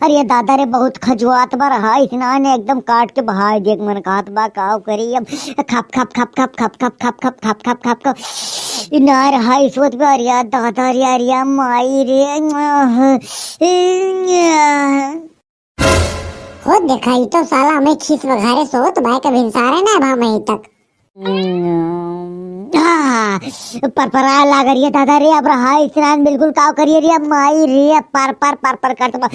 अरे दादा रे बहुत खजुआत बा रहा इतना ने एकदम काट के बहा देख मन कहत बा काव करी अब खप खप खप खप खप खप खप खप खप खप खप खप ना रहा इस वक्त पे अरिया दादा रे अरिया माई रे खुद दिखाई तो साला हमें खीस वघारे सोत भाई का भिनसारे ना भा मही तक परपरा लाग रही है दादा रे अब रहा इतना बिल्कुल काव करिए रे माई रे पर पर करत बा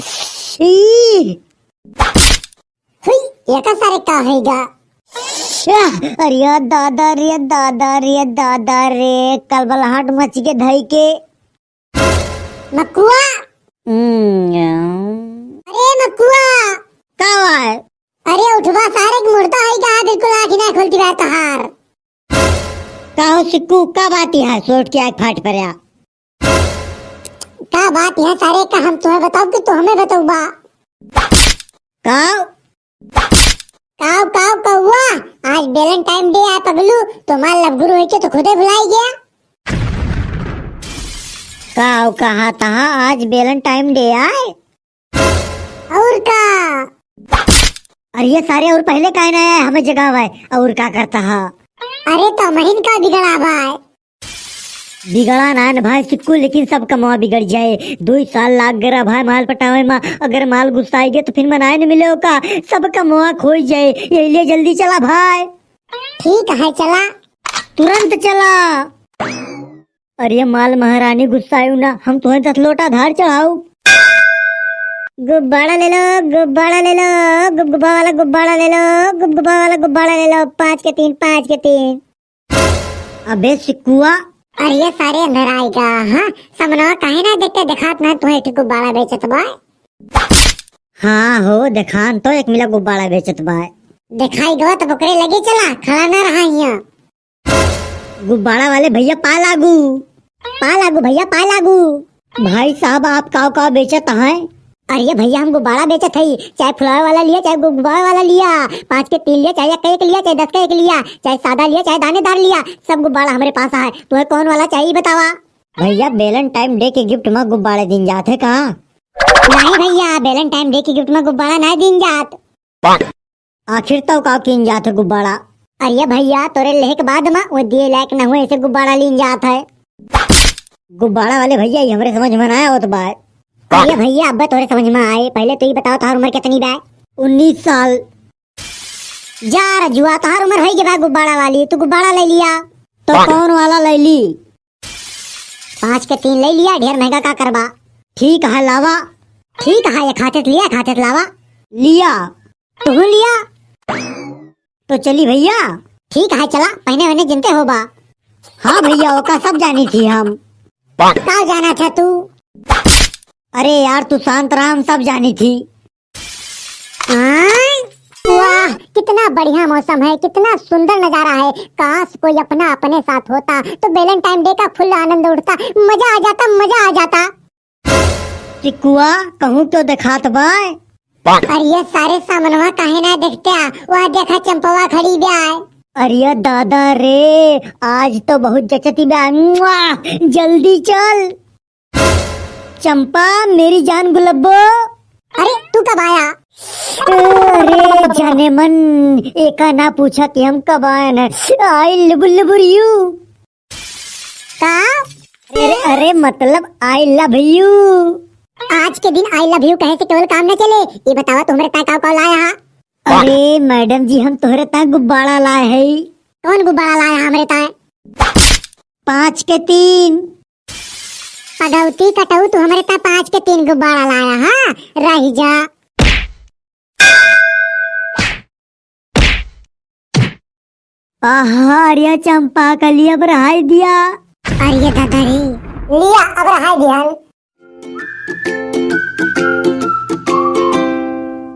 ये का सारे का हैगा अरे दादा रे दादा रे दादा रे कलबलाहट मच के धई के मकुआ अरे मकुआ का है अरे उठवा सारे के मुर्दा हैगा बिल्कुल आँख ना खोलती बात हार का हो सिक्कू का बात है सोट के आँख फाट परया का बात है सारे का हम तुम्हें बताओ कि तू हमें बताओ बा काव काव काव कौआ आज वैलेंटाइन डे है पगलू तुम्हारा लवगुरु है के तो खुदे भुलाई गया काव कहा था आज वैलेंटाइन डे आए और का अरे ये सारे और पहले का ना है हमें जगह है और का करता है अरे तो महीन का बिगड़ा भाई बिगड़ा ना न भाई सिक्कू लेकिन सब कमा बिगड़ जाए 2 साल लाग गया भाई माल पटावे में अगर माल गुस्साएगे तो फिर मनाए न मिले का सब कमा खो जाए ये लिए जल्दी चला भाई ठीक है चला तुरंत चला अरे माल महारानी गुस्सायु ना हम तुम्हें 10 लोटा धार चढ़ाऊ गुब्बारा ले लो गुब्बारा ले लो गुब्बा वाला गुब्बारा ले लो गुब्बा वाला गुब्बारा ले लो 5 के 3 अबे सिक्कुआ अरे ये सारे अंदर आएगा हाँ समनवा काहे ना देखते दिखात ना तुम्हें एक गुब्बारा बेचत बा हाँ हो दिखान तो 1 मिला गुब्बारा बेचत बा दिखाई दो तो बकरे लगे चला खड़ा ना रहा यहाँ गुब्बारा वाले भैया पा लागू भैया पा लागू भाई साहब आप काव काव बेचत हैं अरे भैया हम गुब्बारा बेचत है चाहे फुलावे वाला लिया चाहे गुब्बारा वाला लिया 5 के 3 लिया चाहे 1 लिया चाहे 10 का 1 लिया चाहे सादा लिया चाहे दानेदार लिया सब गुब्बारा हमारे पास है तुम्हें कौन वाला चाहिए बतावा भैया वैलेंटाइन डे के गिफ्ट में गुब्बारे दिन जाते कहाँ नहीं भैया वैलेंटाइन डे के गिफ्ट में गुब्बारा नहीं दिन जात आखिर तो काव किन जाते गुब्बारा अरे भैया तोरे लेहे के बाद में वो दिए लायक न हुए ऐसे गुब्बारा लीन जात है गुब्बारा वाले भैया ये हमारे समझ में ना आया हो तो बात अरे भैया अब तोरे समझ में आए पहले तो ये बताओ तुम्हारी उम्र कितनी बा 19 साल जा रजुआ तुम्हारी उम्र है बा गुब्बारा वाली तू गुब्बारा ले लिया तो कौन वाला ले ली 5 के 3 ले लिया ढेर महंगा का करबा ठीक है लावा ठीक है ये खाते लावा लिया तू लिया तो चली भैया ठीक है चला पहने वहने जिनते हो बा हाँ भैया वो का सब जानी थी हम कहाँ जाना था तू अरे यार तू शांत राम सब जानी थी वाह कितना बढ़िया मौसम है कितना सुंदर नजारा है काश कोई अपना अपने साथ होता तो वैलेंटाइन डे का फुल आनंद उठता मजा आ जाता चिकुआ कहूँ तो दिखात बाय अरे ये सारे सामनवा काहे ना देखते वहाँ देखा चंपवा खड़ी बे आए अरे दादा रे आज तो बहुत जचती बे जल्दी चल चंपा मेरी जान गुलब्बो अरे तू कब आया अरे जाने मन एका ना पूछा कि हम कब आए न आई लुबुर यू का अरे मतलब आई लव यू आज के दिन आई लव यू कहे से केवल काम न चले ये बतावा तुम्हारे ता का लाया है अरे मैडम जी हम तोहरे ता गुब्बारा लाए है कौन गुब्बारा लाया हमारे ता 5 के 3 पगौती कटऊ तू हमारे ता 5 के 3 गुब्बारा लाया हाँ रह जा अरे चंपा का लिया बढ़ाई दिया अरे दादा रे लिया अब रहा दिया